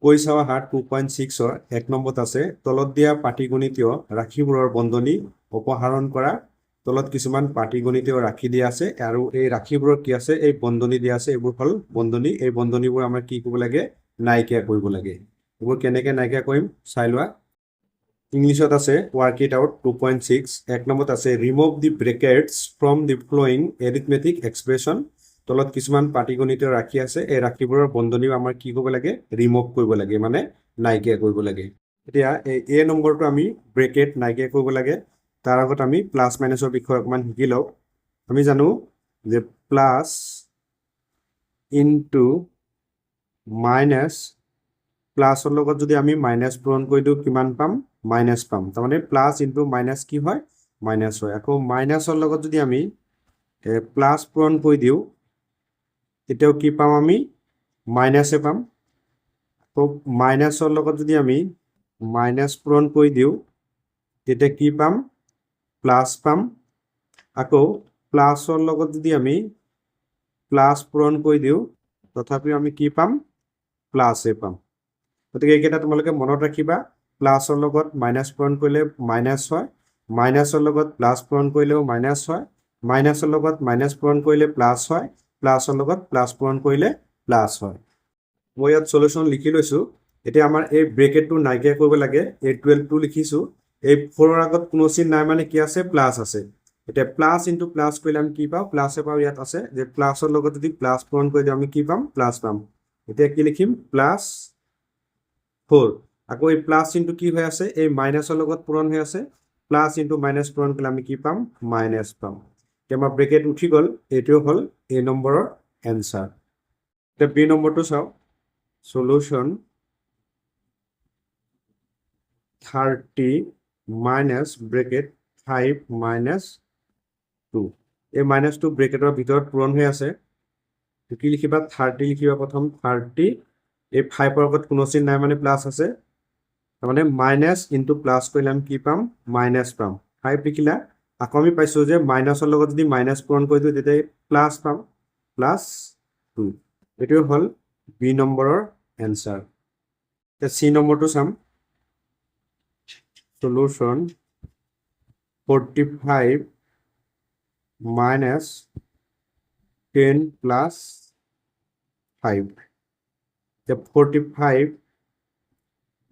কৈ চাৱা হাত 2.6 এক নম্বৰত আছে তলত দিয়া পাটিগণিতীয় ৰাশিবোৰৰ বন্ধনী অপসাৰণ কৰা। তলত কিছুমান পাটিগণিতীয় ৰাশি দিয়া আছে আৰু এই ৰাশিবোৰৰ কি আছে এই বন্ধনী দিয়া আছে এইবোৰ হ'ল বন্ধনী। এই বন্ধনীবোৰ আমাৰ কি কৰিব লাগে নাইকিয়া কৰিব লাগে। এইবোৰ কেনেকৈ নাইকিয়া কৰিম চাই লোৱা। ইংলিছত আছে ৱৰ্ক ইট আউট 2.6 এক নম্বৰত আছে remove the brackets from the following arithmetic expression. তলত কিছুমান পাটিগণিতীয় ৰাশি আছে এই ৰাশিবোৰৰ বন্ধনীও আমাৰ কি কৰিব লাগে ৰিমুভ কৰিব লাগে মানে নাইকিয়া কৰিব লাগে। এতিয়া এই নম্বৰটো আমি ব্ৰেকেট নাইকিয়া কৰিব লাগে। তাৰ আগত আমি প্লাছ মাইনাছৰ বিষয়ে অকণমান শিকি লওঁ। আমি জানো যে প্লাছ ইনটু মাইনাছ প্লাছৰ লগত যদি আমি মাইনাছ পূৰণ কৰি দিওঁ কিমান পাম মাইনাছ পাম। তাৰমানে প্লাছ ইনটু মাইনাছ কি হয় মাইনাছ হয়। আকৌ মাইনাছৰ লগত যদি আমি প্লাছ পূৰণ কৰি দিওঁ তেতিয়াও কি পাম আমি মাইনাছে পাম। আকৌ মাইনাছৰ লগত যদি আমি মাইনাছ পূৰণ কৰি দিওঁ তেতিয়া কি পাম প্লাছ পাম। আকৌ প্লাছৰ লগত যদি আমি প্লাছ পূৰণ কৰি দিওঁ তথাপিও আমি কি পাম প্লাছে পাম। গতিকে এইকেইটা তোমালোকে মনত ৰাখিবা। প্লাছৰ লগত মাইনাছ পূৰণ কৰিলে মাইনাছ হয়, মাইনাছৰ লগত প্লাছ পূৰণ কৰিলেও মাইনাছ হয়, মাইনাছৰ লগত মাইনাছ পূৰণ কৰিলে প্লাছ হয়, প্লাছৰ লগত প্লাছ পূৰণ কৰিলে প্লাছ হয়। মই ইয়াত সলিউশ্যন লিখি লৈছোঁ। এতিয়া আমাৰ এই ব্ৰেকেটটো নাইকিয়া কৰিব লাগে। এই 12টো লিখিছোঁ। এই 4ৰ আগত কোনো চিন নাই মানে কি আছে প্লাছ আছে। এতিয়া প্লাছ ইনটু প্লাছ কৰিলে আমি কি পাওঁ প্লাছে পাওঁ। ইয়াত আছে যে প্লাছৰ লগত যদি প্লাছ পূৰণ কৰি দিওঁ আমি কি পাম প্লাছ পাম। এতিয়া কি লিখিম প্লাছ 4। আকৌ এই প্লাছ ইনটু কি হৈ আছে এই মাইনাছৰ লগত পূৰণ হৈ আছে। প্লাছ ইনটু মাইনাছ পূৰণ কৰিলে আমি কি পাম মাইনাছ পাম। এতিয়া আমাৰ ব্ৰেকেট উঠি গ'ল। এইটোৱে হ'ল এ নম্বৰৰ এনচাৰ। এতিয়া বি নম্বৰটো চাওঁ। Solution 30 minus bracket 5 minus 2। এই মাইনাছটো ব্ৰেকেটৰ ভিতৰত পূৰণ হৈ আছে। কি লিখিবা 30 লিখিবা প্ৰথম 30। এই 5ৰ আগত কোনো চিন নাই মানে প্লাছ আছে। তাৰমানে মাইনাছ ইনটু প্লাছ কৰিলে আমি কি পাম মাইনাছ পাম। 5 লিখিলা। আকৌ আমি পাইছোঁ যে মাইনাছৰ লগত যদি মাইনাছ পূৰণ কৰি দিওঁ তেতিয়া প্লাছ পাম প্লাছ 2। এইটোৱে হ'ল বি নম্বৰৰ এনচাৰ। এতিয়া চি নম্বৰটো চাম। Solution 45 minus 10 plus 5। এতিয়া 45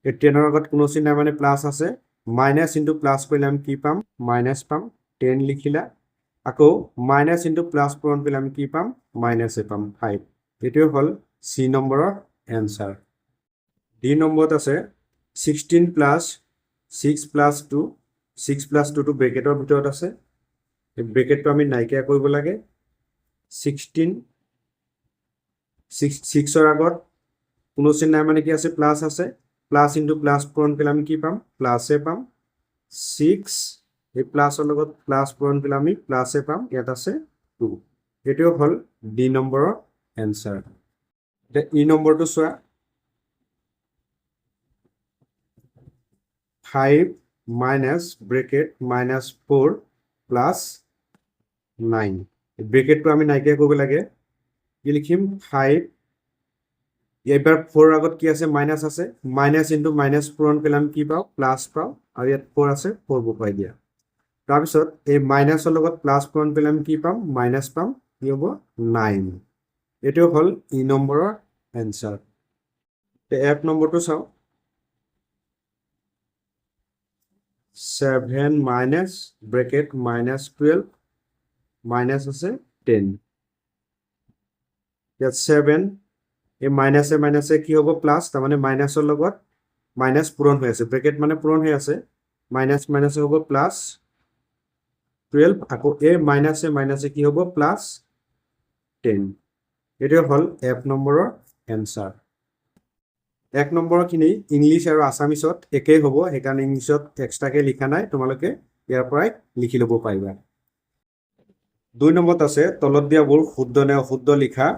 এই 10ৰ আগত কোনো চিন নাই মানে প্লাছ আছে। মাইনাছ ইনটু প্লাছ কৰিলে আমি কি পাম মাইনাছ পাম। 10 লিখিলা। আকৌ মাইনাছ ইনটু প্লাছ পূৰণ কৰিলে আমি কি পাম মাইনাছে পাম 5। এইটোৱে হ'ল চি নম্বৰৰ এনচাৰ। ডি নম্বৰত আছে 16 প্লাছ 6 প্লাছ 2। 6 প্লাছ 2টো ব্ৰেকেটৰ ভিতৰত আছে। এই ব্ৰেকেটটো আমি নাইকিয়া কৰিব লাগে। 6ৰ আগত কোনো চিন নাই মানে কি আছে প্লাছ আছে। প্লাছ ইনটু প্লাছ পূৰণ কৰিলে আমি কি পাম প্লাছে পাম। 6 এই প্লাছৰ লগত প্লাছ পূৰণ কৰিলে আমি প্লাছে পাম। ইয়াত আছে 2। এইটোৱে হ'ল ডি নম্বৰৰ এনচাৰ। এতিয়া ই নম্বৰটো চোৱা। 5 মাইনাছ ব্ৰেকেট মাইনাছ 4 প্লাছ 9। ব্ৰেকেটটো আমি নাইকিয়া কৰিব লাগে। কি লিখিম 5। এইবাৰ 4ৰ আগত কি আছে মাইনাছ আছে। মাইনাছ ইনটু মাইনাছ পূৰণ কৰিলে আমি কি পাওঁ প্লাছ পাওঁ। আৰু ইয়াত 4 আছে 4 বহুৱাই দিয়া। তাৰপিছত এই মাইনাছৰ লগত প্লাছ পূৰণ কৰিলে আমি কি পাম মাইনাছ পাম। কি হ'ব 9। এইটোৱে হ'ল ই নম্বৰৰ এনচাৰ। এক নম্বৰটো চাওঁ। 7 মাইনাছ ব্ৰেকেট মাইনাছ 12 মাইনাছ আছে 10। ইয়াত 7 এই মাইনাছে মাইনাছে কি হ'ব প্লাছ। তাৰমানে মাইনাছৰ লগত মাইনাছ পূৰণ হৈ আছে। ব্ৰেকেট মানে পূৰণ হৈ আছে। মাইনাছ মাইনাছে হ'ব প্লাছ 12। আকৌ এই মাইনাছে মাইনাছে কি হ'ব প্লাছ 10। এইটোৱে হ'ল এক নম্বৰৰ এনচাৰ। এক নম্বৰৰখিনি ইংলিছ আৰু আছামিছত একেই হ'ব। সেইকাৰণে ইংলিছত এক্সট্ৰাকৈ লিখা নাই। তোমালোকে ইয়াৰ পৰাই লিখি ল'ব পাৰিবা। 2 নম্বৰত আছে তলত দিয়াবোৰ শুদ্ধ নে অশুদ্ধ লিখা।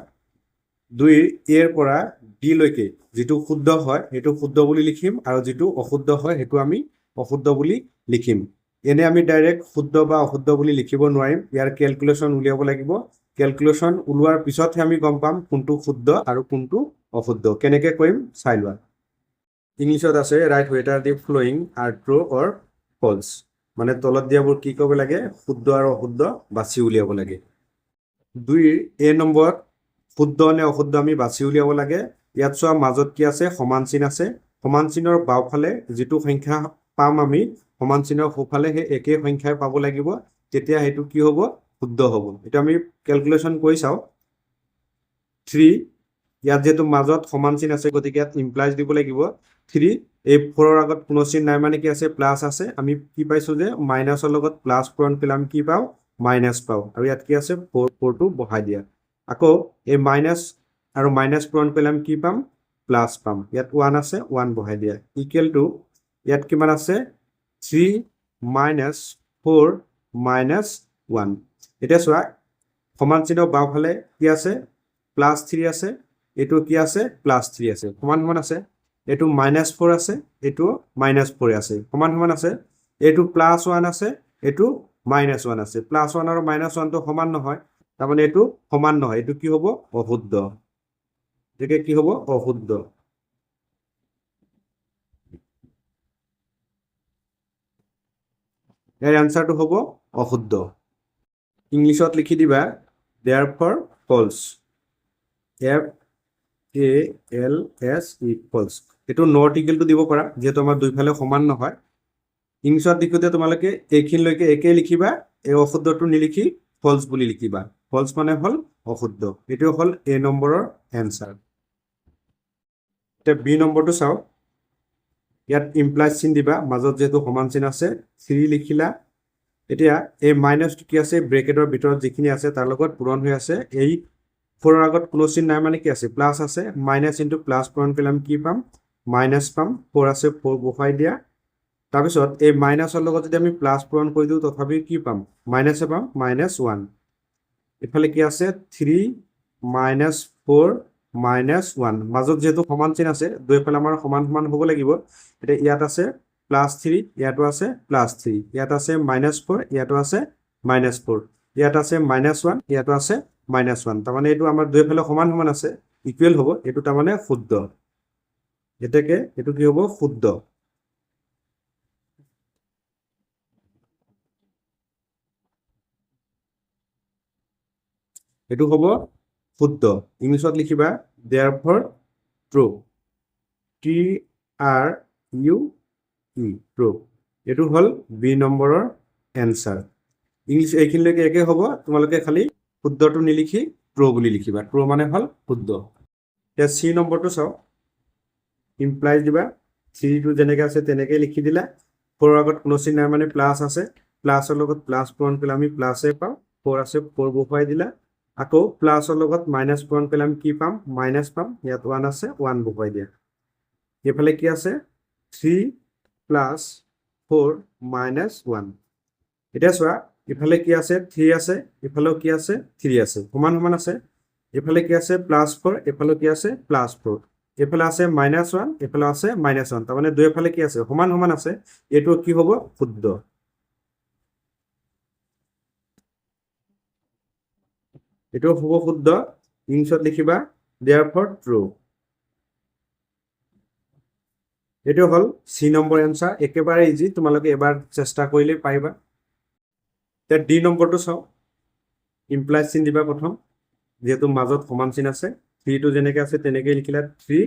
2ৰ এৰ পৰা ডিলৈকে যিটো শুদ্ধ হয় সেইটো শুদ্ধ বুলি লিখিম আৰু যিটো অশুদ্ধ হয় সেইটো আমি অশুদ্ধ বুলি লিখিম। এনে আমি ডাইৰেক্ট শুদ্ধ বা অশুদ্ধ বুলি লিখিব নোৱাৰিম। ইয়াৰ কেলকুলেশ্যন উলিয়াব লাগিব। কেলকুলেশ্যন ওলোৱাৰ পিছতহে আমি গম পাম কোনটো শুদ্ধ আৰু কোনটো অশুদ্ধ। কেনেকৈ কৰিম চাই লোৱা। ইংলিছত আছে ৰাইট ৱেদাৰ দি ফ্লোয়িং আৰ ট্ৰু অৰ ফলছ মানে তলত দিয়াবোৰ কি ক'ব লাগে শুদ্ধ আৰু অশুদ্ধ বাছি উলিয়াব লাগে 2 এ নম্বৰত শুদ্ধ নে অশুদ্ধ আমি বাছি উলিয়াব লাগে ইয়াত চোৱা মাজত কি আছে সমান চিন আছে সমান চিনৰ বাওঁফালে যিটো সংখ্যা পাম আমি সমান চিনৰ সোঁফালে সেই একে সংখ্যাই পাব লাগিব তেতিয়া হেতু কি হ'ব শুদ্ধ হ'ব এটা আমি ক্যালকুলেশন কৰি চাও 3 ইয়াত যেটো মাজত সমান চিন আছে গতিকে ইয়াত ইমপ্লাইজ দিব লাগিব 3 এই 4 ৰ আগত কোনো চিন নাই মানে কি আছে প্লাস আছে আমি কি পাইছো যে মাইনাসৰ লগত প্লাস পূৰণ কৰিলে আমি কি পাও মাইনাস পাও আৰু ইয়াত কি আছে 4 টো বহাই দিয়া আকৌ এই মাইনাস আৰু মাইনাস পূৰণ কৰিলে আমি কি পাম প্লাস পাম ইয়াত 1 আছে 1 বহাই দিয়া ইকুৱেল টু ইয়াত কিমান আছে 3 minus 4 minus 1 এটা চোৱা সমান চিনৰ বাওঁফালে কি আছে প্লাস 3 আছে এটো কি আছে প্লাস 3 আছে সমান সমান আছে এটো -4 আছে এটো -4 আছে সমান সমান আছে এটো +1 আছে এটো -1 আছে +1 আৰু -1 তো সমান নহয় তাৰ মানে এটো সমান নহয় এটো কি হ'ব অশুদ্ধ একে কি হ'ব অশুদ্ধ এর আনসারটো হ'ব অশুদ্ধ ইংলিশত লিখি দিবা therefore false f a l s e false এটো নট ইকুয়াল টু দিব পাৰা যেহেতু আমাৰ দুইফালে সমান নহয় ইংলিশত লিখোতে তোমালোকে এইখিন লৈকে একে লিখিবা এই অশুদ্ধটো নিলিখি false বুলি লিখিবা false মানে হল অশুদ্ধ এটো হল a নম্বৰৰ আনসাৰ তে b নম্বৰটো চাও ইয়াত ইমপ্লাইজ চিন দিবা মাজত যেটো সমান চিন আছে 3 লিখিলা এতিয়া এই মাইনাসটো কি আছে ব্ৰেকেটৰ ভিতৰত যিখিনি আছে তাৰ লগত পূৰণ হৈ আছে এই 4 ৰ আগত কোনো চিন নাই মানে কি আছে প্লাস আছে মাইনাস ইনটু প্লাস পূৰণ কৰিলে আমি কি পাম মাইনাস পাম 4 আছে 4 বহাই দিয়া তাৰ পিছত এই মাইনাসৰ লগত যদি আমি প্লাস পূৰণ কৰি দিও তথাপি কি পাম মাইনাসে পাম -1 ইফালে কি আছে 3 -4 -1 মাজত যেটো সমান চিন আছে দুইফালে আমাৰ সমান সমান হ'ব লাগিব এটা ইয়াত আছে +3 ইয়াতো আছে +3 ইয়াত আছে -4 ইয়াতো আছে -4 ইয়াত আছে -1 ইয়াতো আছে -1 তাৰ মানে এটো আমাৰ দুইফালে সমান সমান আছে ইকুৱেল হ'ব এটো তাৰ মানে শুদ্ধ এতেকে এটো কি হ'ব শুদ্ধ এটো হ'ব শুদ্ধ ইংলিশত লিখিবা therefore true t r u e true এটো হল b নম্বৰৰ আনসাৰ ইংলিশ এইখিন লৈকে একে হ'ব তোমালোকে খালি শুদ্ধটো নিলিখি true বুলি লিখিবা true মানে হল শুদ্ধ তে c নম্বৰটো চাও ইমপ্লাইজ দিবা 3 টো যেনেকৈ আছে তেনেকৈ লিখি দিলা 4 আগত কোনো চিন নাই মানে প্লাস আছে প্লাসৰ লগত প্লাস পূৰণ কৰিলে আমি প্লাসে পাম 4 আছে 4 বহাই দিলা আকৌ প্লাসৰ লগত মাইনাস পূৰণ কৰিলে আমি কি পাম মাইনাস পাম ইয়াত 1 আছে 1 বহাই দিয়া এফালে কি আছে 3 + 4 - 1 এটা চোৱা এফালে কি আছে 3 আছে এফালেও কি আছে 3 আছে সমান সমান আছে এফালে কি আছে +4 এফালে কি আছে +4 এফালে আছে -1 এফালে আছে -1 তাৰ মানে দুইফালে কি আছে সমান সমান আছে এটো কি হ'ব শুদ্ধ এটো হ'ব শুদ্ধ ইংলিশত লিখিবা therefore true এটো হল সি নম্বৰ আনসাৰ একেবাৰে ইজি তোমালোকে এবাৰ চেষ্টা কৰিলে পাইবা তে ডি নম্বৰটো চাও ইমপ্লাইজ চিন দিবা প্ৰথম যেহেতু মাজত সমান চিন আছে 3 টো যেনেকৈ আছে তেনেকৈ লিখিলা 3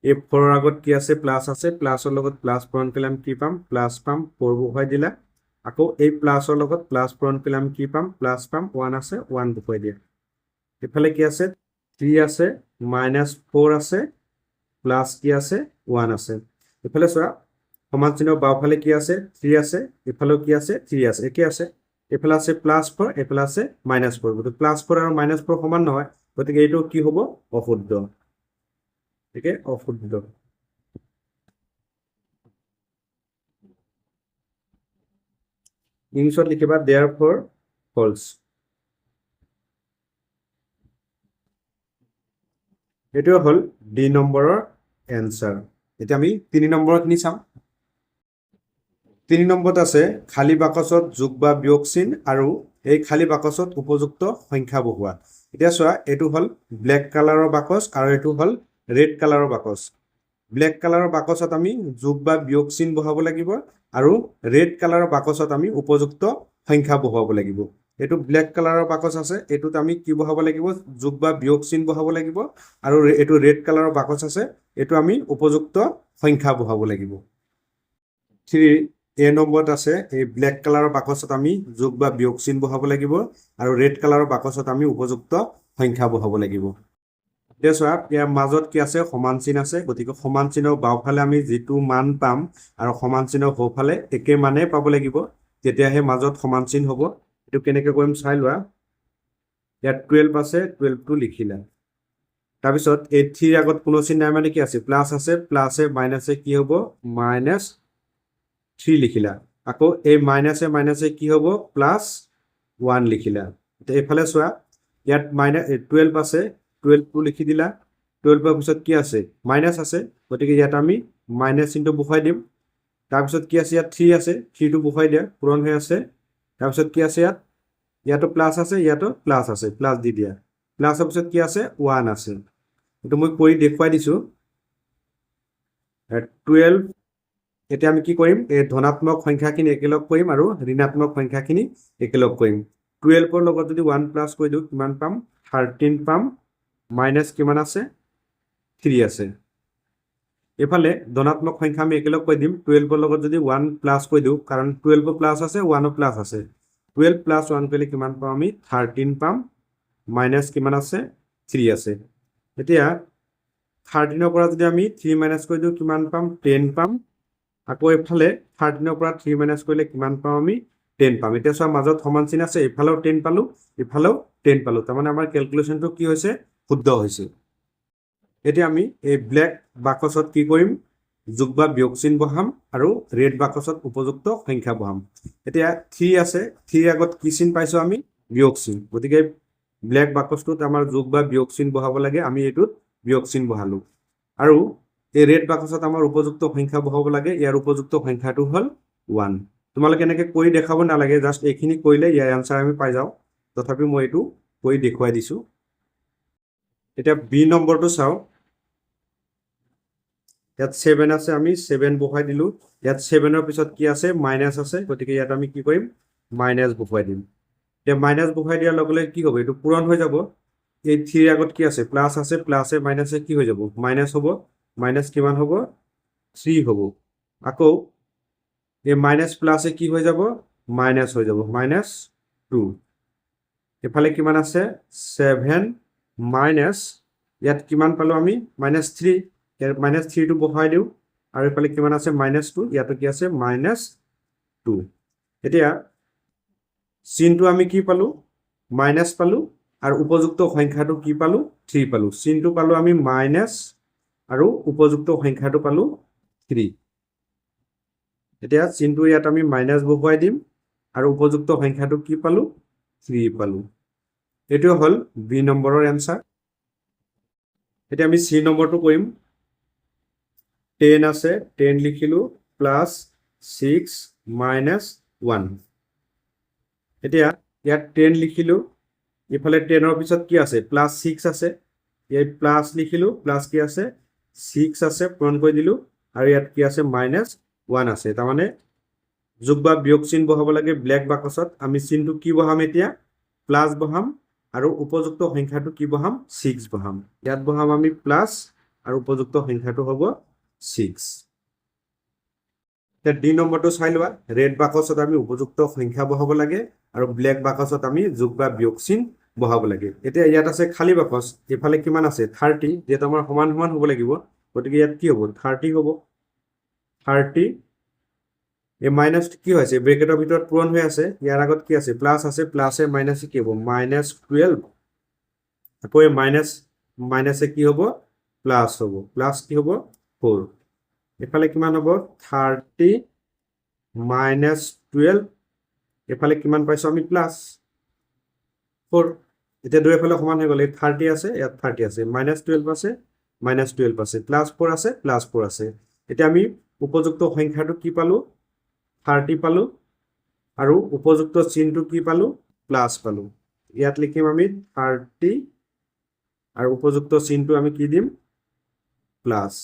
এই 4 ৰ আগত কি আছে প্লাস আছে প্লাসৰ লগত প্লাস পূৰণ কৰিলে আমি কি পাম প্লাস পাম 4 বহাই দিলা আকৌ এই প্লাসৰ লগত প্লাস পূৰণ কৰিলে আমি কি পাম প্লাস পাম 1 আছে 1 বহাই দিয়া এফালে কি আছে 3 আছে -4 আছে প্লাস কি আছে 1 আছে এফালে চোৱা সমান চিনৰ বাওঁফালে কি আছে 3 আছে এফালেও কি আছে 3 আছে একে আছে এফালে আছে +4 এফালে আছে -4 গতিকে +4 আৰু -4 সমান নহয় গতিকে এইটো কি হ'ব অশুদ্ধ ঠিক আছে অশুদ্ধ ইংলিশত লিখিবা therefore false এটো হল ডি নম্বৰৰ আনসাৰ এতিয়া আমি 3 নম্বৰখিনি চাম 3 নম্বৰত আছে খালি বাকচত যোগ বা বিয়োগ চিন আৰু এই খালি বাকচত উপযুক্ত সংখ্যা বহুৱা এতিয়া চোৱা এটো হল ব্ল্যাক কালাৰৰ বাকচ আৰু এটো হল ৰেড কালাৰৰ বাকচ ব্লেক কালাৰৰ বাকচত আমি যোগ বা বিয়োগ চিন বহাব লাগিব আৰু ৰেড কালাৰৰ বাকচত আমি উপযুক্ত সংখ্যা বহাব লাগিব এইটো ব্লেক কালাৰৰ বাকচ আছে এইটোত আমি কি বহাব লাগিব যোগ বা বিয়োগ চিন বহাব লাগিব আৰু এইটো ৰেড কালাৰৰ বাকচ আছে এইটো আমি উপযুক্ত সংখ্যা বহাব লাগিব 3 নম্বৰত আছে এই ব্লেক কালাৰৰ বাকচত আমি যোগ বা বিয়োগ চিন বহাব লাগিব আৰু ৰেড কালাৰৰ বাকচত আমি উপযুক্ত সংখ্যা বহাব লাগিব এতিয়া চোৱা ইয়াৰ মাজত কি আছে সমান চিন আছে গতিকে সমান চিনৰ বাওঁফালে আমি যিটো মান পাম আৰু সমান চিনৰ সোঁফালে একে মানে পাব লাগিব তেতিয়াহে মাজত সমান চিন হ'ব এইটো কেনেকৈ কৰিম চাই লোৱা ইয়াত 12 আছে 12টো লিখিলা তাৰপিছত এই 3 আগত কোনো চিন নাই মানে কি আছে প্লাছ আছে প্লাছে মাইনাছে কি হ'ব মাইনাছ 3 লিখিলা আকৌ এই মাইনাছে কি হ'ব প্লাছ 1 লিখিলা এতিয়া এইফালে চোৱা ইয়াত 12 আছে 12টো লিখি দিলা 12ৰ পিছত কি আছে মাইনাছ আছে গতিকে ইয়াত আমি মাইনাছ চিনটো বহাই দিম তাৰপিছত কি আছে ইয়াত 3 আছে 3টো বহাই দিয়া পূৰণ হৈ আছে তাৰপিছত কি আছে ইয়াতো প্লাছ আছে ইয়াতো প্লাছ আছে প্লাছ দি দিয়া প্লাছৰ পিছত কি আছে 1 আছে এইটো মই কৰি দেখুৱাই দিছো 12 এতিয়া আমি কি কৰিম এই ধনাত্মক সংখ্যাখিনি একেলগ কৰিম আৰু ঋণাত্মক সংখ্যাখিনি একেলগ কৰিম 12ৰ লগত যদি 1 প্লাছ কৰি দিওঁ কিমান পাম 13 পাম মাইনাছ কিমান আছে 3 আছে এফালে ধনাত্মক সংখ্যা আমি একেলগ কৰি দিম 12ৰ লগত যদি 1 প্লাছ কৰি দিওঁ কাৰণ 12 প্লাছ আছে 1 প্লাছ আছে 12 প্লাছ 1 কৰিলে কিমান পাম আমি 13 পাম মাইনাছ কিমান আছে 3 আছে এতিয়া 13ৰ পৰা যদি আমি 3 মাইনাছ কৰি দিওঁ কিমান পাম 10 পাম আকৌ এফালে 13ৰ পৰা 3 মাইনাছ কৰিলে কিমান পাম আমি 10 পাম এতিয়া চোৱা মাজত সমান চিন আছে এফালেও 10 পালো এফালেও 10 পালো তাৰমানে আমাৰ ক্যালকুলেশনটো কি হৈছে শুদ্ধ হৈছে এতিয়া আমি এই ব্ল্যাক বাকচত কি কৰিম যোগ বা বিয়োগ চিন বহাম আৰু ৰেড বাকচত উপযুক্ত সংখ্যা বহাম এতিয়া 3 আছে 3 আগত কি চিন পাইছো আমি বিয়োগ চিন গতিকে ব্ল্যাক বাকচটোত আমাৰ যোগ বা বিয়োগ চিন বহাব লাগে আমি এটোত বিয়োগ চিন বহালো আৰু এই ৰেড বাকচত আমাৰ উপযুক্ত সংখ্যা বহাব লাগে ইয়াৰ উপযুক্ত সংখ্যাটো হল 1 তোমালোকে এনেকৈ কৰি দেখাব নালাগে জাস্ট এইখিনি কৰিলে ইয়াৰ আনসাৰ আমি পাই যাও তথাপি মই এটো কৰি দেখুৱাই দিছো এতিয়া বি নম্বৰটো চাও ইয়াত 7 আছে আমি 7 বহাই দিলো ইয়াত 7ৰ পিছত কি আছে মাইনাস আছে গতিকে ইয়াত আমি কি কৰিম মাইনাস বহাই দিম এতিয়া মাইনাস বহাই দিয়াৰ লগে লগে কি হ'ব এটো পূৰণ হৈ যাব এই 3 আগত কি আছে প্লাস আছে প্লাসে মাইনাসে কি হৈ যাব মাইনাস হ'ব মাইনাস কিমান হ'ব 3 হ'ব আকৌ এই মাইনাস প্লাসে কি হৈ যাব মাইনাস হৈ যাব মাইনাস 2 এফালে কিমান আছে 7 মাইনাস ইয়াত কিমান পালো আমি মাইনাস 3 ইয়াৰ মাইনাস 3 টো বহাই দিও আৰু এফালে কিমান আছে মাইনাস 2 ইয়াত কি আছে মাইনাস 2 এতিয়া চিনটো আমি কি পালো মাইনাস পালো আৰু উপযুক্ত সংখ্যাটো কি পালো 3 পালো চিনটো পালো আমি মাইনাস আৰু উপযুক্ত সংখ্যাটো পালো 3 এতিয়া চিনটো ইয়াত আমি মাইনাস বহুৱাই দিম আৰু উপযুক্ত সংখ্যাটো কি পালো 3 পালো এটো হল বি নম্বৰৰ আনসাৰ এতিয়া আমি সি নম্বৰটো কৰিম 10 আছে 10 লিখিলো প্লাস 6 মাইনাস 1 এতিয়া ইয়াত 10 লিখিলো ইফালে 10ৰ পিছত কি আছে প্লাস 6 আছে এই প্লাস লিখিলো প্লাস কি আছে 6 আছে পূৰণ কৰি দিলো আৰু ইয়াত কি আছে মাইনাস 1 আছে তাৰ মানে যোগ বা বিয়োগ চিন বহাব লাগে ব্ল্যাক বাকচত আমি চিনটো কি বহাম এতিয়া প্লাস বহাম আৰু উপযুক্ত সংখ্যাটো কি বহাম 6 বহাম ইয়াত বহাম আমি প্লাস আৰু উপযুক্ত সংখ্যাটো হ'ব 6 তে ডি নম্বৰটো চাই লোৱা ৰেড বাকচত আমি উপযুক্ত সংখ্যা বহাব লাগে আৰু ব্ল্যাক বাকচত আমি যোগ বা বিয়োগ চিন বহাব লাগে এতিয়া ইয়াত আছে খালি বাকচ এফালে কিমান আছে 30 যেটা আমাৰ সমান সমান হ'ব লাগিব গতিকে ইয়াত কি হ'ব 30 হ'ব 30 এই মাইনাস কি হৈছে ব্ৰেকেটৰ ভিতৰত পূৰণ হৈ আছে ইয়াৰ আগত কি আছে প্লাস আছে প্লাসে মাইনাসে কি হ'ব মাইনাস 12 আকৌ এই মাইনাসে কি হ'ব প্লাস হ'ব প্লাস কি হ'ব 4 এফালে কিমান হ'ব 30 মাইনাস 12 এফালে কিমান পাইছো আমি প্লাস 4 এতিয়া দুইফালে সমান হৈ গ'ল 30 আছে ইয়াত 30 আছে মাইনাস 12 আছে মাইনাস 12 আছে প্লাস 4 আছে প্লাস 4 আছে এতিয়া আমি উপযুক্ত সংখ্যাটো কি পালো 30 পালো আৰু উপযুক্ত চিহ্নটো কি পালো প্লাস পালো ইয়াত লিখিম আমি 30 আৰু উপযুক্ত চিহ্নটো আমি কি দিম প্লাস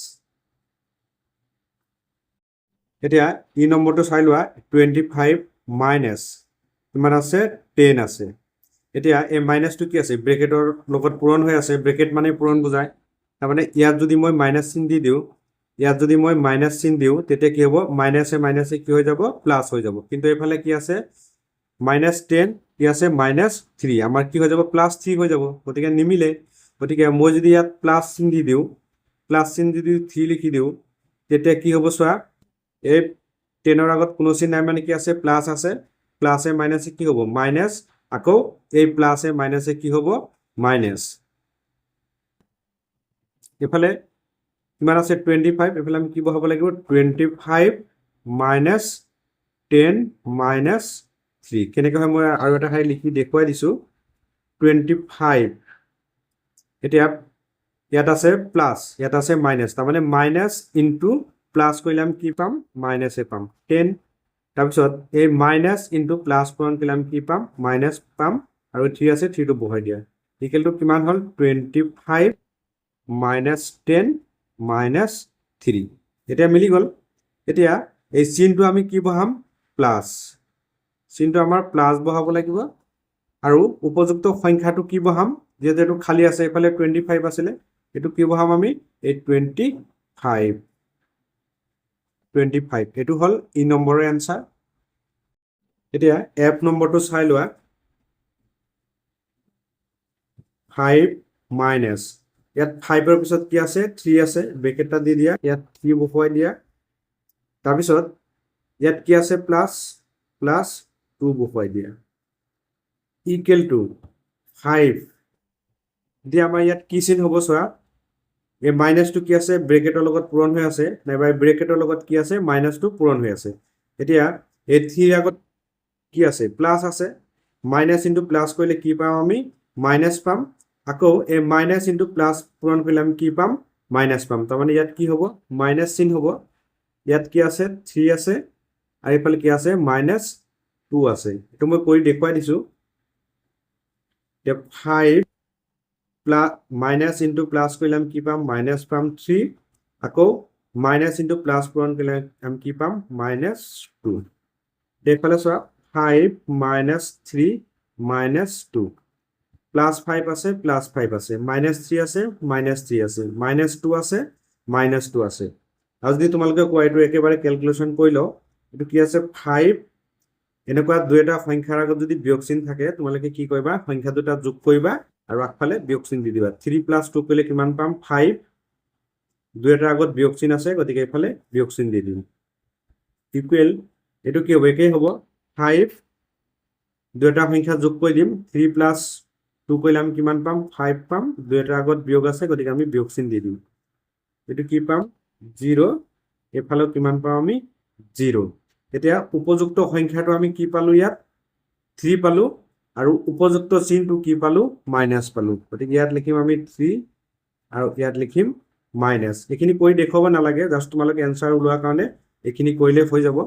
এতিয়া ই নম্বৰটো চাই লোৱা 25 মাইনাছ কিমান আছে 10 আছে এতিয়া এই মাইনাছটো কি আছে ব্ৰেকেটৰ লগত পূৰণ হৈ আছে ব্ৰেকেট মানে পূৰণ বুজায় তাৰমানে ইয়াত যদি মই মাইনাছ চিন দি দিওঁ ইয়াত যদি মই মাইনাছ চিন দিওঁ তেতিয়া কি হ'ব মাইনাছে মাইনাছে কি হৈ যাব প্লাছ হৈ যাব কিন্তু এইফালে কি আছে -10 কি আছে -3 আমাৰ কি হৈ যাব +3 হৈ যাব গতিকে নিমিলে গতিকে মই যদি ইয়াত প্লাছ চিন দি দিওঁ প্লাছ চিন যদি 3 লিখি দিওঁ তেতিয়া কি হ'ব চোৱা এই 10ৰ আগত কোনো চিন নাই মানে কি আছে প্লাছ আছে প্লাছে মাইনাছে কি হ'ব মাইনাছ আকৌ এই প্লাছে মাইনাছে কি হ'ব মাইনাছ এফালে কিমান আছে 25 এফালে আমি কি বহাব লাগিব 25 মাইনাছ 10 মাইনাছ 3 কেনেকৈ হয় মই আৰু এটা ঠাই লিখি দেখুৱাই দিছো 25 এতিয়া ইয়াত আছে প্লাছ ইয়াত আছে মাইনাছ তাৰমানে মাইনাছ ইনটু প্লাছ কৰিলে আমি কি পাম মাইনাছে পাম 10 তাৰপিছত এই মাইনাছ ইনটু প্লাছ পূৰণ কৰিলে আমি কি পাম মাইনাছ পাম আৰু 3 আছে 3টো বহাই দিয়া ইকুৱেল টু কিমান হ'ল 25 মাইনাছ 10 মাইনাছ 3 এতিয়া মিলি গ'ল এতিয়া এই চিনটো আমি কি বহাম প্লাছ চিনটো আমাৰ প্লাছ বহাব লাগিব আৰু উপযুক্ত সংখ্যাটো কি বহাম যেহেতু এইটো খালী আছে এইফালে 25 আছিলে এইটো কি বহাম আমি এই 25 এইটো হ'ল ই নম্বৰৰ এনসাৰ এতিয়া এফ নম্বৰটো চাই লোৱা 5 মাইনাছ ইয়াত 5ৰ পিছত কি আছে 3 আছে ব্ৰেকেটটা দি দিয়া ইয়াত 3 বহুৱাই দিয়া তাৰপিছত ইয়াত কি আছে প্লাছ 2 বহুৱাই দিয়া ইকুৱেল টু 5 দিয়া আমাৰ ইয়াত কি চিন হ'ব চোৱা এই মাইনাছটো কি আছে ব্ৰেকেটৰ লগত পূৰণ হৈ আছে নাইবা ব্ৰেকেটৰ লগত কি আছে মাইনাছটো পূৰণ হৈ আছে এতিয়া এই 3 আগত কি আছে প্লাছ আছে মাইনাছ ইনটু প্লাছ কৰিলে কি পাম আমি মাইনাছ পাম আকৌ এই মাইনাছ ইনটু প্লাছ পূৰণ কৰিলে আমি কি পাম মাইনাছ পাম তাৰমানে ইয়াত কি হ'ব মাইনাছ চিন হ'ব ইয়াত কি আছে 3 আছে আৰু এইফালে কি আছে -2 আছে এইটো মই কৰি দেখুৱাই দিছো এতিয়া 5 প্লাছ মাইনাছ ইনটু প্লাছ কৰিলে আমি কি পাম মাইনাছ পাম 3 আকৌ মাইনাছ ইনটু প্লাছ পূৰণ কৰিলে আমি কি পাম -2 এইফালে চোৱা 5 -3 -2 +5 আছে +5 আছে -3 আছে -3 আছে -2 আছে -2 আছে আৰু যদি তোমালোকে কোৱা এইটো একেবাৰে ক্যালকুলেশন কৰি লও এইটো কি আছে 5 এনেকুৱা দুইটা সংখ্যাৰ আগত যদি বিয়োগ চিন থাকে তোমালোকে কি কৰিবা সংখ্যা দুটা যোগ কৰিবা আৰু আগফালে বিয়োগ চিন দি দিবা 3 + 2 কৰিলে কিমান পাম 5 দুইটাৰ আগত বিয়োগ চিন আছে গতিকে এইফালে বিয়োগ চিন দি দিম ইকুৱেল এইটো কি হ'ব একেই হ'ব 5 দুইটা সংখ্যা যোগ কৰি দিম 3 + 2 কৰিলে আমি কিমান পাম 5 পাম দুইটাৰ আগত বিয়োগ আছে গতিকে আমি বিয়োগ চিন দি দিম এইটো কি পাম 0 এফালে কিমান পাম আমি 0 এতিয়া উপযুক্ত সংখ্যাটো আমি কি পালো ইয়াত 3 পালো আৰু উপযুক্ত চিনটো কি পালো মাইনাস পালো গতিকে ইয়াত লিখিম আমি 3 আৰু ইয়াত লিখিম মাইনাস এখিনি কৰি দেখুৱাব নালাগে জাস্ট তোমালোকে এনসাৰ ওলোৱাৰ কাৰণে এখিনি কৰিলে হৈ যাব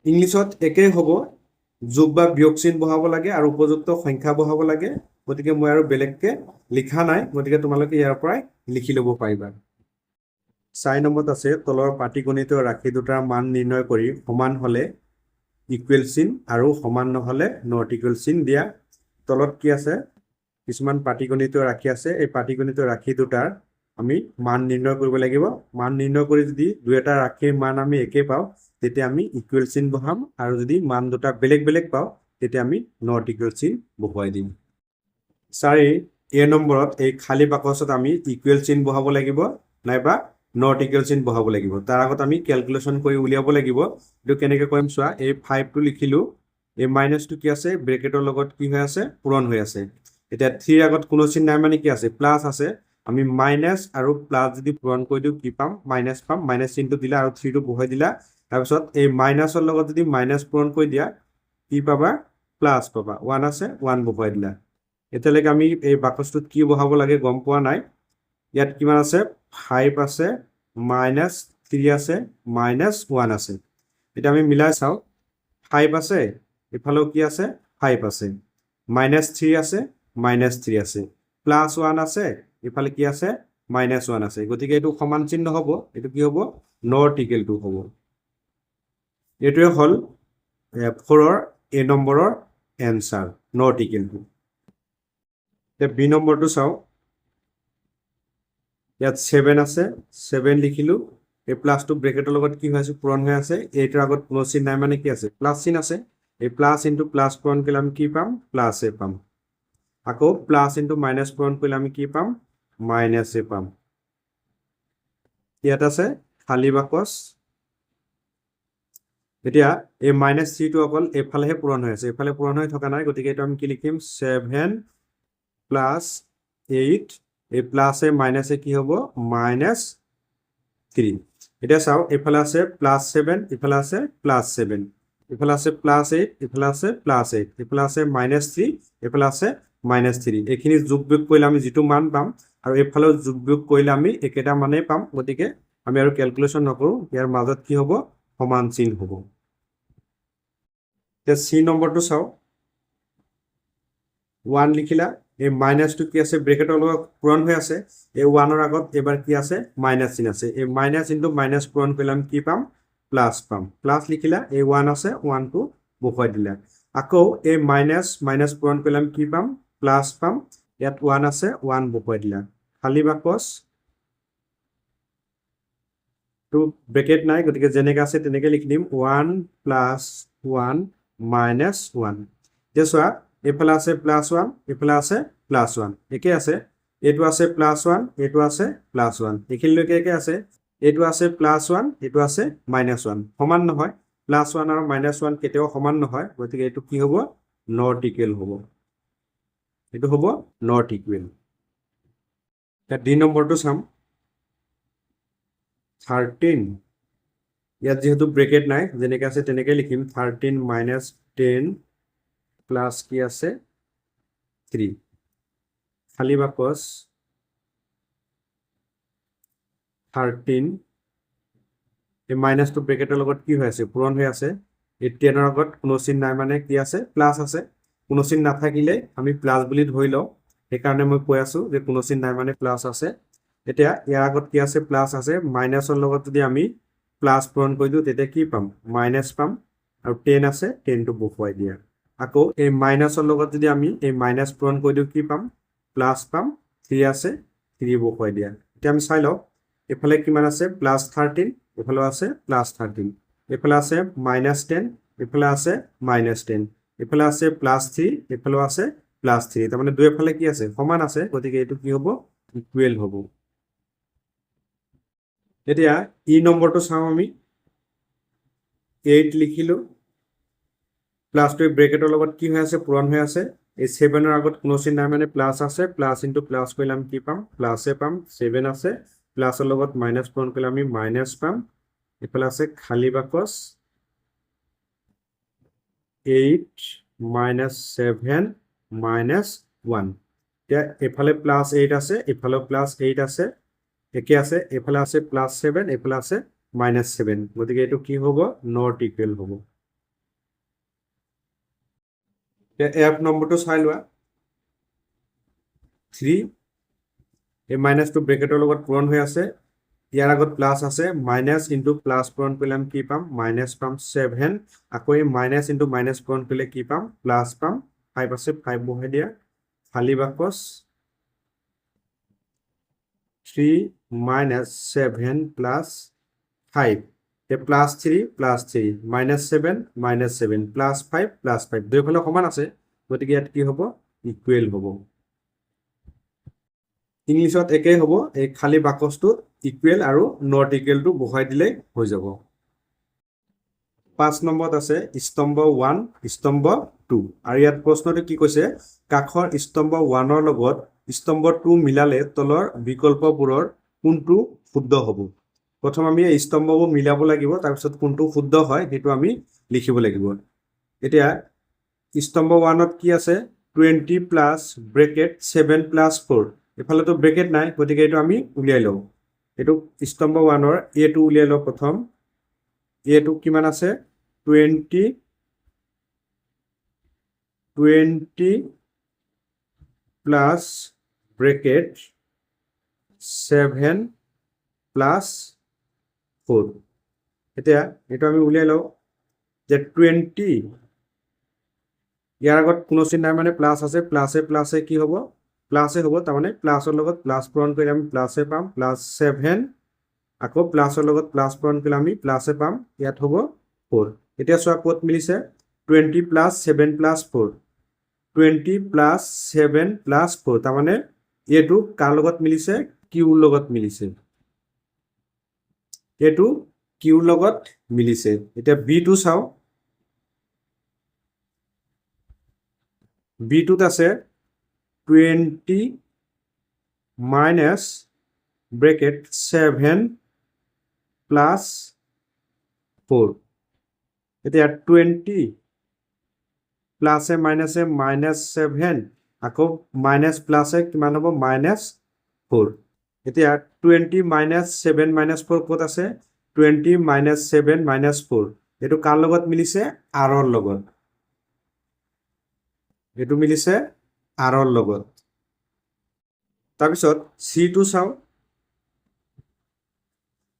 ইংলিছত একে হ'ব যোগ বা বিয়োগ চিন বহাব লাগে আৰু উপযুক্ত সংখ্যা বহাব লাগে গতিকে মই আৰু বেলেগকে লিখা নাই গতিকে তোমালোকে ইয়াৰ পৰাই লিখি ল'ব পাৰিবা 4 নম্বৰত আছে তলৰ পাটিগণিত ৰাশি দুটাৰ মান নিৰ্ণয় কৰি সমান হলে ইকুৱেল চিন আৰু সমান নহলে নট ইকুৱেল চিন দিয়া তলত কি আছে কিছুমান পাটিগণিত ৰাশি আছে এই পাটিগণিত ৰাশি দুটাৰ আমি মান নিৰ্ণয় কৰিব লাগিব মান নিৰ্ণয় কৰি যদি দুইটা ৰাশিৰ মান আমি একে পাও তেতিয়া আমি ইকুৱেল চিন বহাম আৰু যদি মান দুটা বেলেগ বেলেগ পাও তেতিয়া আমি নট ইকুৱেল চিন বহুৱাই দিম 4 এ নম্বৰত এই খালি বাকচত আমি ইকুৱেল চিন বহাব লাগিব নাইবা নট ইকুৱেল চিন বহাব লাগিব তাৰ আগত আমি ক্যালকুলেশন কৰি উলিয়াব লাগিব এটো কেনেকৈ কৰিম চোৱা এই 5 টো লিখিলো এই মাইনাসটো কি আছে ব্ৰেকেটৰ লগত কি হৈ আছে পূৰণ হৈ আছে এটা 3 আগত কোনো চিন নাই মানে কি আছে প্লাস আছে আমি মাইনাস আৰু প্লাস যদি পূৰণ কৰি দিও কি পাম মাইনাস পাম মাইনাস চিনটো দিলা আৰু 3 টো বহাই দিলা তাৰ পিছত এই মাইনাসৰ লগত যদি মাইনাস পূৰণ কৰি দিয়া কি পাবা প্লাস পাবা 1 আছে 1 বহাই দিলা এতিয়ালৈকে আমি এই বাকচটোত কি বহাব লাগে গম পোৱা নাই ইয়াত কিমান আছে 5 আছে -3 আছে -1 আছে এটা আমি মিলাই চাও 5 আছে এফালেও কি আছে 5 আছে -3 আছে -3 আছে +1 আছে এফালে কি আছে -1 আছে গতিকে এইটো সমান চিহ্ন হ'ব এইটো কি হ'ব নট ইকুৱেল টু হ'ব এইটোৱে হ'ল 4 ৰ A নম্বৰৰ এনসাৰ নট ইকুৱেল টু তে বি নম্বৰটো চাও ইয়াত 7 আছে 7 লিখিলো এই প্লাসটো ব্ৰেকেটৰ লগত কি হৈ আছে পূৰণ হৈ আছে এইটোৰ আগত কোনো চিন নাই মানে কি আছে প্লাস চিন আছে এই প্লাস ইনটু প্লাস পূৰণ কৰিলে আমি কি পাম প্লাস এ পাম আকৌ প্লাস ইনটু মাইনাস পূৰণ কৰিলে আমি কি পাম মাইনাস এ পাম ইয়াত আছে খালি বাকস এতিয়া এই -3 টো অকল এফালেহে পূৰণ হৈ আছে এফালে পূৰণ হৈ থকা নাই গতিকে এটা আমি কি লিখিম 7 প্লাস 8 এই প্লাস এ মাইনাস এ কি হ'ব -3 এটা চাও এফালে আছে +7 এফালে আছে +7 এফালে আছে +8 এফালে আছে +8 এফালে আছে -3 এফালে আছে -3 এখিনি যোগ বিয়োগ কৰিলে আমি যেটো মান পাম আৰু এফালে যোগ বিয়োগ কৰিলে আমি একেটা মানে পাম গতিকে আমি আৰু ক্যালকুলেশন নকৰো ইয়াৰ মাজত কি হ'ব সমান চিন হ'ব তে সি নম্বৰটো চাও 1 লিখিলা এই মাইনাস টু কি আছে ব্ৰেকেটৰ লগত পূৰণ হৈ আছে এই 1 ৰ আগত এবাৰ কি আছে মাইনাস চিন আছে এই মাইনাস ইনটু মাইনাস পূৰণ কৰিলে আমি কি পাম প্লাস পাম প্লাস লিখিলা এই 1 আছে 1 টো বহুৱাই দিলা আকৌ এই মাইনাস মাইনাস পূৰণ কৰিলে আমি কি পাম প্লাস পাম ইয়াত 1 আছে 1 বহুৱাই দিলা খালি বাকস তো ব্ৰেকেট নাই গতিকে যেনেকৈ আছে তেনেকৈ লিখি দিম 1 + 1 - 1 যেসা এফালে আছে +1 এফালে আছে +1 একে আছে এটো আছে +1 এটো আছে +1 এখিলৈকে একে আছে এটো আছে +1 এটো আছে -1 সমান নহয় +1 আৰু -1 কেতিয়াও সমান নহয় গতিকে এটো কি হ'ব নট ইকুৱেল হ'ব এটো হ'ব নট ইকুৱেল তা ডি নম্বৰটো চাম 13 ইয়াত যেহেতু ব্ৰেকেট নাই যেনেকৈ আছে তেনেকৈ লিখিম 13 - 10 প্লাস কি আছে 3 খালি বাকস 13 এই মাইনাস টু ব্ৰেকেটৰ লগত কি হৈ আছে পূৰণ হৈ আছে এই 10 ৰ আগত কোনো চিন নাই মানে কি আছে প্লাস আছে কোনো চিন নাথাকিলে আমি প্লাস বুলি ধৰি লও এই কাৰণে মই কৈ আছো যে কোনো চিন নাই মানে প্লাস আছে এতিয়া ইয়াৰ আগত কি আছে প্লাস আছে মাইনাসৰ লগত যদি আমি প্লাস পূৰণ কৰি দিও তেতিয়া কি পাম মাইনাস পাম আৰু 10 আছে 10 টো বহুৱাই দিয়া আকৌ এই মাইনাসৰ লগত যদি আমি এই মাইনাস পূৰণ কৰি দিও কি পাম প্লাস পাম 3 আছে 3 বহুৱাই দিয়া এতিয়া আমি চাই লও এফালে কিমান আছে +13 এফালে আছে +13 এফালে আছে -10 এফালে আছে -10 এফালে আছে +3 এফালে আছে +3 তাৰ মানে দুইফালে কি আছে সমান আছে গতিকে এটো কি হ'ব ইকুৱেল হ'ব এতিয়া ই নম্বৰটো চাও আমি 8 লিখিলো প্লাস টু ব্ৰেকেটৰ লগত কি হৈ আছে পূৰণ হৈ আছে এই 7 ৰ আগত কোনো চিন নাই মানে প্লাস আছে প্লাস ইনটু প্লাস কৰিলে আমি কি পাম প্লাস এ পাম 7 আছে প্লাসৰ লগত মাইনাস পূৰণ কৰিলে আমি মাইনাস পাম এফালে আছে খালি বাকস 8 - 7 - 1 এতিয়া এফালে +8 আছে এফালে +8 আছে একে আছে এফালে আছে +7 এফালে আছে -7 গতিকে এটো কি হ'ব নট ইকুৱেল হ'ব এফ নম্বৰটো চাই লোৱা 3 এই মাইনাস টু ব্ৰেকেটৰ লগত পূৰণ হৈ আছে ইয়াৰ আগত প্লাস আছে মাইনাস ইনটু প্লাস পূৰণ কৰিলে আমি কি পাম মাইনাস পাম 7 আকৌ এই মাইনাস ইনটু মাইনাস পূৰণ কৰিলে কি পাম প্লাস পাম 5 আছে 5 বহাই দিয়া খালি বাকস 3 - 7 + 5 তে +3 +3 -7 -7 +5 +5 দুইফালে সমান আছে গতিকে ইয়াত কি হ'ব ইকুৱেল হ'ব ইংলিশত একেই হ'ব এই খালি বাকসটো ইকুৱেল আৰু নট ইকুৱেল টু বহাই দিলে হৈ যাব 5 নম্বৰত আছে স্তম্ভ 1 স্তম্ভ 2 আৰু ইয়াত প্ৰশ্নটো কি কৈছে কাখৰ স্তম্ভ 1 ৰ লগত স্তম্ভ 2 মিলালে তলৰ বিকল্পবোৰৰ কোনটো শুদ্ধ হ'ব প্ৰথম আমি এই স্তম্ভবোৰ মিলাব লাগিব তাৰ পিছত কোনটো শুদ্ধ হয় হেতু আমি লিখিব লাগিব এতিয়া স্তম্ভ 1 ত কি আছে 20 প্লাস ব্ৰেকেট 7 প্লাস 4 এফালে তো ব্ৰেকেট নাই গতিকে এটো আমি উলিয়াই লও এটো স্তম্ভ 1 ৰ এ টো উলিয়াই লও প্ৰথম এ টো কিমান আছে 20 প্লাস ব্ৰেকেট 7 প্লাস 4 এতিয়া এইটো আমি উলিয়াই লওঁ যে 20 ইয়াৰ আগত কোনো চিন নাই মানে প্লাস আছে প্লাসে কি হ'ব প্লাসে হ'ব তাৰ মানে প্লাসৰ লগত প্লাস পূৰণ কৰিলে আমি প্লাসে পাম প্লাস 7 আকৌ প্লাসৰ লগত প্লাস পূৰণ কৰিলে আমি প্লাসে পাম ইয়াত হ'ব 4 এতিয়া চোৱা ক'ত মিলিছে 20 প্লাস 7 প্লাস 4 20 প্লাস 7 প্লাস 4 তাৰ মানে এইটো কাৰ লগত মিলিছে কিউৰ লগত মিলিছে এইটো কিউৰ লগত মিলিছে এতিয়া বি টো চাও বি টোত আছে 20 minus bracket 7 plus 4 এতিয়া 20 প্লাস এ মাইনাস 7 আকৌ মাইনাস প্লাস এ কিমান হ'ব মাইনাস 4 এতিয়া 20 minus 7 minus 4 ক'ত আছে 20 minus 7 minus 4 এটো কাৰ লগত মিলিছে r ৰ লগত এটো মিলিছে r ৰ লগত তাৰপিছত c টো চাও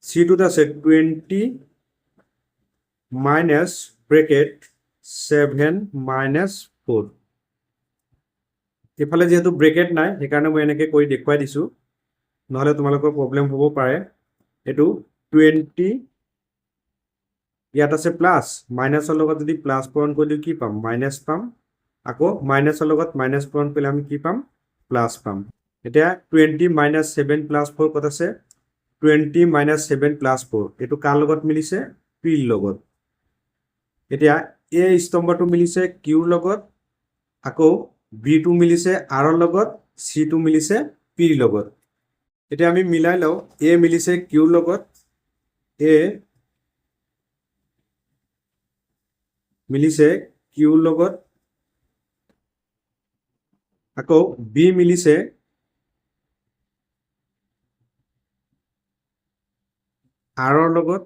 c টোত আছে 20 minus bracket 7 minus 4 এফালে যেহেতু ব্ৰেকেট নাই সেইকাৰণে মই এনেকৈ কৰি দেখুৱাই দিছো নহলে তোমালোকৰ প্ৰবলেম হ'ব পাৰে এটো 20 ইয়াত আছে প্লাস মাইনাসৰ লগত যদি প্লাস পূৰণ কৰিলে কি পাম মাইনাস পাম আকৌ মাইনাসৰ লগত মাইনাস পূৰণ কৰিলে আমি কি পাম প্লাস পাম এতিয়া 20 minus 7 plus 4 কত আছে 20 minus 7 plus 4 এটো কাৰ লগত মিলিছে p ৰ লগত এতিয়া a স্তম্ভটো মিলিছে q ৰ লগত আকৌ b টো মিলিছে r ৰ লগত c টো মিলিছে p ৰ লগত এতিয়া আমি মিলাই লও a মিলিছে q ৰ লগত a মিলিছে q ৰ লগত আকৌ b মিলিছে r ৰ লগত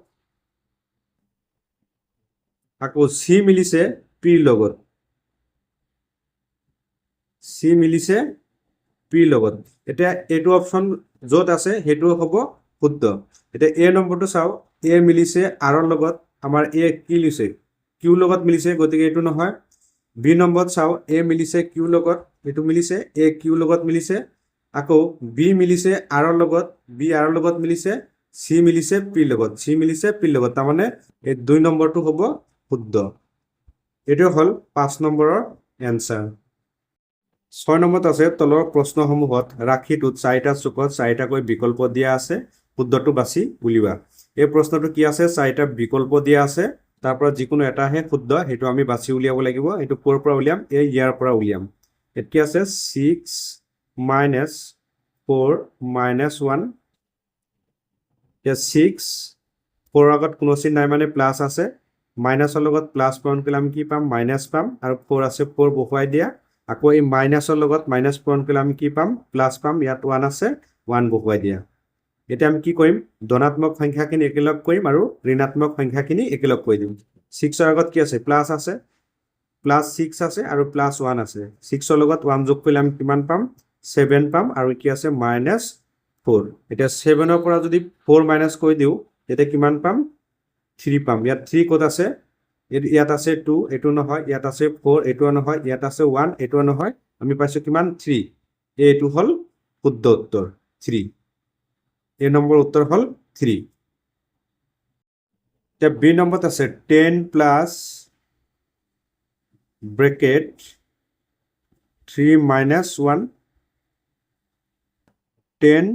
আকৌ c মিলিছে p ৰ লগত c মিলিছে p ৰ লগত এতিয়া এটো অপচন যত আছে হেতু হ'ব শুদ্ধ এতিয়া a নম্বৰটো চাও a মিলিছে r ৰ লগত আমাৰ a কি লিছে q লগত মিলিছে গতিকে এটো নহয় b নম্বৰত চাও a মিলিছে q লগত এটো মিলিছে a q লগত মিলিছে আকৌ b মিলিছে r ৰ লগত b r ৰ লগত মিলিছে c মিলিছে p লগত c মিলিছে p লগত তাৰ মানে এই 2 নম্বৰটো হ'ব শুদ্ধ এটো হল 5 নম্বৰৰ এনসাৰ 6 নম্বৰত আছে তলৰ প্ৰশ্নসমূহত ৰাখিটোত 4টা চুকত 4টাকৈ বিকল্প দিয়া আছে শুদ্ধটো বাছি উলিওৱা এই প্ৰশ্নটো কি আছে 4টা বিকল্প দিয়া আছে তাৰ পৰা যিকোনো এটাহে শুদ্ধ হেতু আমি বাছি উলিয়াব লাগিব এটো কোৰ পৰা উলিয়াম এই ইয়াৰ পৰা উলিয়াম এত কি আছে 6 minus 4 minus 1 এতিয়া 6 4 আগত কোনো চিন নাই মানে প্লাস আছে মাইনাসৰ লগত প্লাস পূৰণ কৰিলে আমি কি পাম মাইনাস পাম আৰু 4 আছে 4 বহুৱাই দিয়া আকৌ এই মাইনাসৰ লগত মাইনাস পূৰণ কৰিলে আমি কি পাম প্লাস পাম ইয়াত 1 আছে 1 বহুৱাই দিয়া এতিয়া আমি কি কৰিম ধনাত্মক সংখ্যাখিনি একেলগ কৰিম আৰু ঋণাত্মক সংখ্যাখিনি একেলগ কৰি দিম 6 ৰ আগত কি আছে প্লাস আছে প্লাস 6 আছে আৰু প্লাস 1 আছে 6 ৰ লগত 1 যোগ কৰিলে আমি কিমান পাম 7 পাম আৰু কি আছে মাইনাস 4 এতিয়া 7 ৰ পৰা যদি 4 মাইনাস কৰি দিও তেতিয়া কিমান পাম 3 পাম ইয়াত 3 কত আছে ইয়াত আছে 2 এটো নহয় ইয়াত আছে 4 এটো নহয় ইয়াত আছে 1 এটো নহয় আমি পাইছো কিমান 3 এটো হল শুদ্ধ উত্তৰ 3 এ নম্বৰ উত্তৰ হল 3 এতিয়া বি নম্বৰত আছে 10 প্লাস ব্ৰেকেট 3 minus 1 10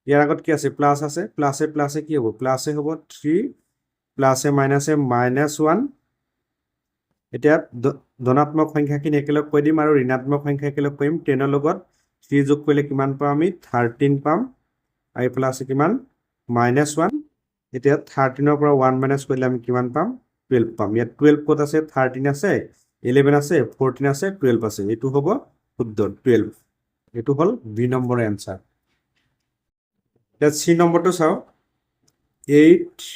ইয়াৰ আগত কি আছে প্লাস আছে প্লাসে কি হ'ব প্লাসে হ'ব 3 প্লাসে মাইনাসে -1 এতিয়া ধনাত্মক সংখ্যাখিনি একেলগ কৰি দিম আৰু ঋণাত্মক সংখ্যা একেলগ কৰিম 10 ৰ লগত 3 যোগ কৰিলে কিমান পাম আমি 13 পাম আৰু প্লাস কিমান -1 এতিয়া 13 ৰ পৰা 1 মাইনাস কৰিলে আমি কিমান পাম 12 পাম ইয়াত 12 কত আছে 13 আছে 11 আছে 14 আছে 12 আছে এটো হ'ব শুদ্ধ 12 এটো হল বি নম্বৰৰ এনসাৰ এতিয়া সি নম্বৰটো চাও 8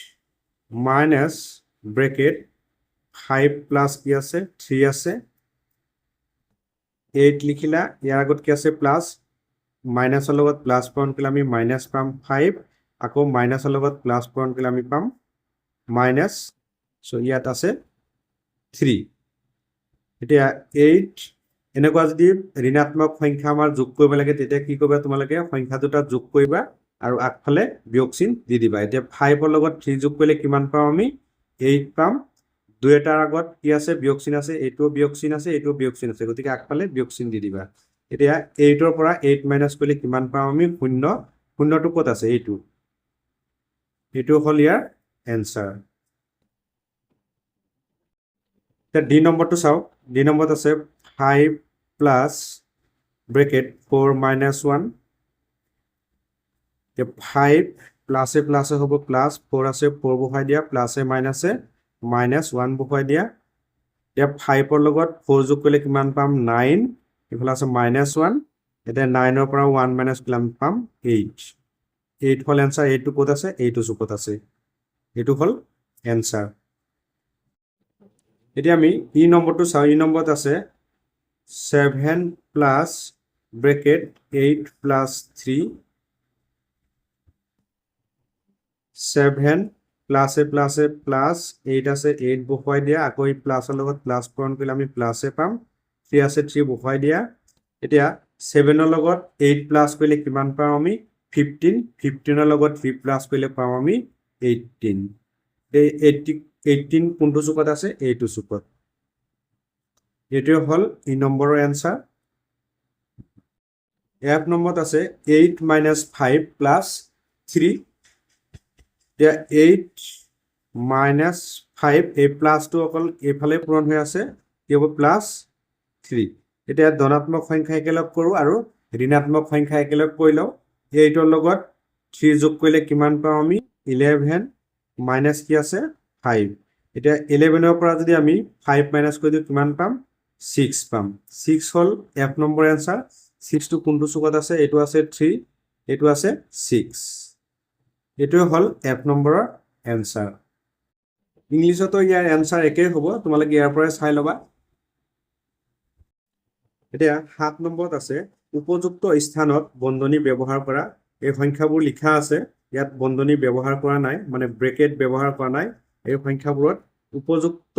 minus bracket 5 plus কি আছে 3 আছে 8 লিখিলা ইয়াৰ আগত কি আছে প্লাস মাইনাছৰ লগত প্লাছ পূৰণ কৰিলে আমি মাইনাছ পাম 5 আকৌ মাইনাছৰ লগত প্লাছ পূৰণ কৰিলে আমি পাম মাইনাছ সো ইয়াত আছে 3 এতিয়া 8 এনেকুৱা যদি ঋণাত্মক সংখ্যা আমাৰ যোগ কৰিব লাগে তেতিয়া কি কৰিবা তোমালোকে সংখ্যা দুটা যোগ কৰিবা আৰু আগফালে বিয়োগ চিন দি দিবা এতিয়া 5 ৰ লগত 3 যোগ কৰিলে কিমান পাম আমি 8 পাম দুই এটাৰ আগত কি আছে বিয়োগ চিন আছে এইটো বিয়োগ চিন আছে এইটো বিয়োগ চিন আছে গতিকে আগফালে বিয়োগ চিন দি দিবা এতিয়া 8 ৰ পৰা 8 মাইনাস কৰিলে কিমান পাম আমি 0 0টো ক'ত আছে এইটো হল ইয়াৰ এনসাৰ তে ডি নম্বৰটো চাও ডি নম্বৰত আছে 5 প্লাস ব্ৰেকেট 4 minus 1 তে 5 প্লাসে প্লাসে হ'ব প্লাস 4 আছে 4 বহাই দিয়া প্লাসে মাইনাসে মাইনাস 1 বহাই দিয়া এতিয়া 5 ৰ লগত 4 যোগ কৰিলে কিমান পাম 9 ইফালে আছে মাইনাস 1 এতিয়া 9 ৰ পৰা 1 মাইনাস কৰিলে আমি পাম 8 8 হল এনসাৰ এইটো ক'ত আছে এইটো চুকত আছে এইটো হল এনসাৰ এতিয়া আমি ই নম্বৰটো চাও ই নম্বৰত আছে 7 plus bracket 8 plus 3 7 plus a plus 8 আছে 8 বহাই দিয়া আকৌ এই প্লাসৰ লগত প্লাস পূৰণ কৰিলে আমি প্লাসে পাম 3 আছে 3 বহাই দিয়া এতিয়া 7 ৰ লগত 8 প্লাস কৰিলে কিমান পাম আমি 15 15 ৰ লগত 3 প্লাস কৰিলে পাম আমি 18 এই 18 কোনটো চুকত আছে এইটো চুকত এইটো হল ই নম্বৰৰ এনসাৰ এফ নম্বৰত আছে 8 minus 5 plus 3 এতিয়া 8 minus 5 এই প্লাসটো অকল এইফালে পূৰণ হৈ আছে কি হ'ব প্লাস 3 এতিয়া ধনাত্মক সংখ্যা একেলগ কৰো আৰু ঋণাত্মক সংখ্যা একেলগ কৰি লও 8 ৰ লগত 3 যোগ কৰিলে কিমান পাম আমি 11 মাইনাস কি আছে 5 এতিয়া 11 ৰ পৰা যদি আমি 5 মাইনাস কৰি দিও কিমান পাম 6 পাম 6 হল এফ নম্বৰ এনসাৰ 6 টো কোনটো চুকত আছে এইটো আছে 3 এইটো আছে 6 এইটো হল এফ নম্বৰৰ এনসাৰ ইংলিশতো ইয়াৰ এনসাৰ একেই হ'ব তোমালোকে ইয়াৰ পৰা চাই লবা এতিয়া 7 নম্বৰত আছে উপযুক্ত স্থানত বন্ধনী ব্যৱহাৰ কৰা এই সংখ্যাবোৰ লিখা আছে ইয়াত বন্ধনী ব্যৱহাৰ কৰা নাই মানে ব্ৰেকেট ব্যৱহাৰ কৰা নাই এই সংখ্যাবোৰত উপযুক্ত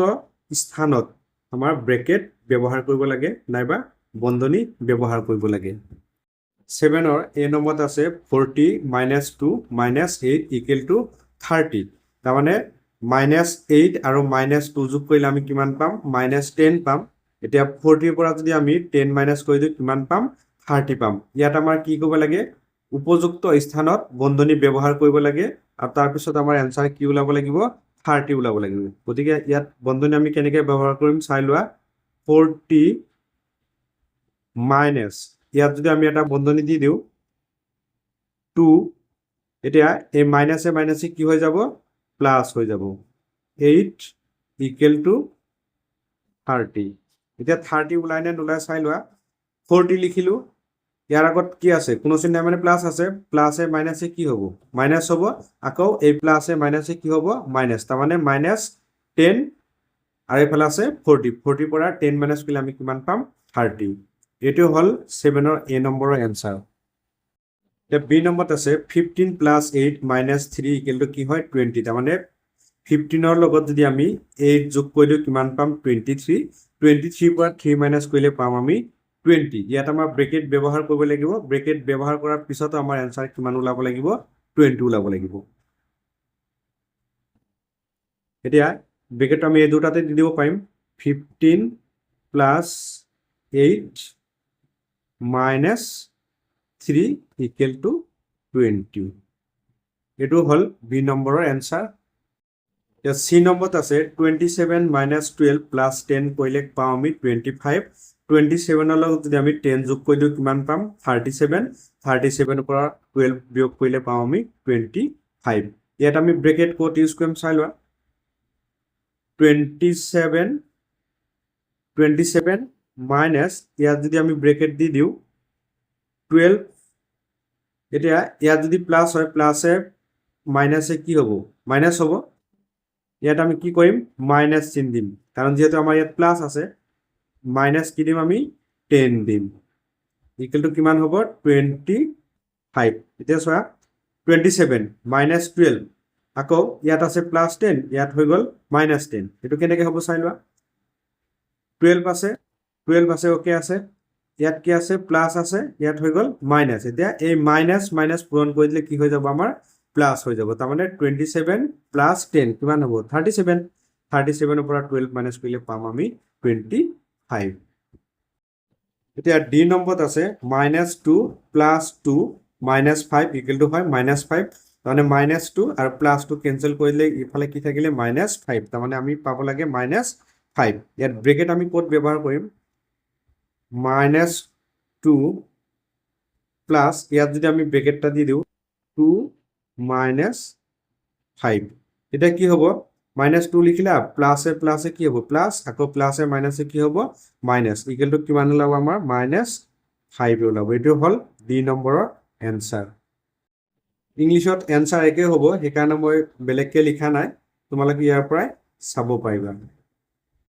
স্থানত আমাৰ ব্ৰেকেট ব্যৱহাৰ কৰিব লাগে নাইবা বন্ধনী ব্যৱহাৰ কৰিব লাগে 7 ৰ এ নম্বৰত আছে 40 minus 2 minus 8 equal to 30 তাৰ মানে -8 আৰু -2 যোগ কৰিলে আমি কিমান পাম -10 পাম এতিয়া 40 ৰ পৰা যদি আমি 10 মাইনাস কৰি দিও কিমান পাম 30 পাম ইয়াত আমাৰ কি কৰিব লাগে উপযুক্ত স্থানত বন্ধনী ব্যৱহাৰ কৰিব লাগে আৰু তাৰ পিছত আমাৰ এনসাৰ কি ওলাব লাগিব 30 ওলাব লাগিব গতিকে ইয়াত বন্ধনী আমি কেনেকৈ ব্যৱহাৰ কৰিম চাই লোৱা 40 মাইনাস ইয়াত যদি আমি এটা বন্ধনী দি দিও 2 এতিয়া এই মাইনাসে মাইনাসে কি হৈ যাব প্লাস হৈ যাব 8 equal to 30 এতিয়া 30 ওলাই নে নোলাই চাই লোৱা 40 লিখিলো ইয়াৰ আগত কি আছে কোনো চিহ্ন মানে প্লাস আছে প্লাসে মাইনাসে কি হ'ব মাইনাস হ'ব আকৌ এই প্লাসে মাইনাসে কি হ'ব মাইনাস তাৰ মানে -10 আৰু এইফালে আছে 40 40 পৰা 10 মাইনাস কৰিলে আমি কিমান পাম 30 এইটো হল 7 ৰ এ নম্বৰৰ এনসাৰ এতিয়া বি নম্বৰত আছে 15 plus 8 minus 3 equal to কি হয় 20 তাৰ মানে 15 ৰ লগত যদি আমি 8 যোগ কৰি দিও কিমান পাম 23 23 পৰা 3 মাইনাস কৰিলে পাম আমি 20 ইয়াত আমাৰ ব্ৰেকেট ব্যৱহাৰ কৰিব লাগিব ব্ৰেকেট ব্যৱহাৰ কৰাৰ পিছত আমাৰ এনসাৰ কিমান ওলাব লাগিব 20 ওলাব লাগিব এতিয়া ব্ৰেকেট আমি এই দুটাতে দি দিব পাৰিম 15 plus 8 minus 3 equal to 20 এইটো হল বি নম্বৰৰ এনসাৰ এতিয়া সি নম্বৰত আছে 27 minus 12 plus 10 কৰিলে পাম আমি 25 27 ৰ লগত যদি আমি 10 যোগ কৰি দিও কিমান পাম 37 37 ৰ পৰা 12 বিয়োগ কৰিলে পাম আমি 25 ইয়াত আমি ব্ৰেকেট কোড ইউজ কৰিম চাই লোৱা 27 মাইনাস ইয়াত যদি আমি ব্ৰেকেট দি দিও 12 এতিয়া ইয়াত যদি প্লাস হয় প্লাসে মাইনাসে কি হ'ব মাইনাস হ'ব ইয়াত আমি কি কৰিম মাইনাস চিন দিম কাৰণ যেহেতু আমাৰ ইয়াত প্লাস আছে মাইনাস কি দিম আমি 10 দিম ইকুৱেল টু কিমান হ'ব 25 এতিয়া চোৱা 27 মাইনাছ 12 আকৌ ইয়াত আছে প্লাছ 10 ইয়াত হৈ গ'ল মাইনাছ 10 এইটো কেনেকৈ হ'ব চাই লোৱা 12 আছে ওকে আছে ইয়াত কি আছে প্লাছ আছে ইয়াত হৈ গ'ল মাইনাছ এতিয়া এই মাইনাছ মাইনাছ পূৰণ কৰি দিলে কি হৈ যাব আমাৰ প্লাছ হৈ যাব তাৰমানে 27 প্লাছ 10 কিমান হ'ব 37 37 পৰা 12 মাইনাছ কৰিলে পাম আমি 25 এতিয়া ডি নম্বৰত আছে -2 + 2 -5 ইকুৱেল টু হয় -5 তাৰমানে -2 আৰু +2 কেনচেল কৰিলে ইফালে কি থাকিলে -5 তাৰমানে আমি পাব লাগে -5 ইয়াত ব্ৰেকেট আমি ক'ত ব্যৱহাৰ কৰিম -2 প্লাছ ইয়াত যদি আমি ব্ৰেকেটটা দি দিওঁ 2 - 5 এতিয়া কি হ'ব -2 লিখিলা প্লাছে প্লাছে কি হ'ব প্লাছ আকৌ প্লাছে মাইনাছে কি হ'ব মাইনাছ ইকুৱেল টু কিমান ওলাব আমাৰ -5 ওলাব এইটো হ'ল ডি নম্বৰৰ এনসাৰ ইংলিছত এনসাৰ একে হ'ব সেইকাৰণে মই বেলেগকৈ লিখা নাই তোমালোকে ইয়াৰ পৰাই চাব পাৰিবা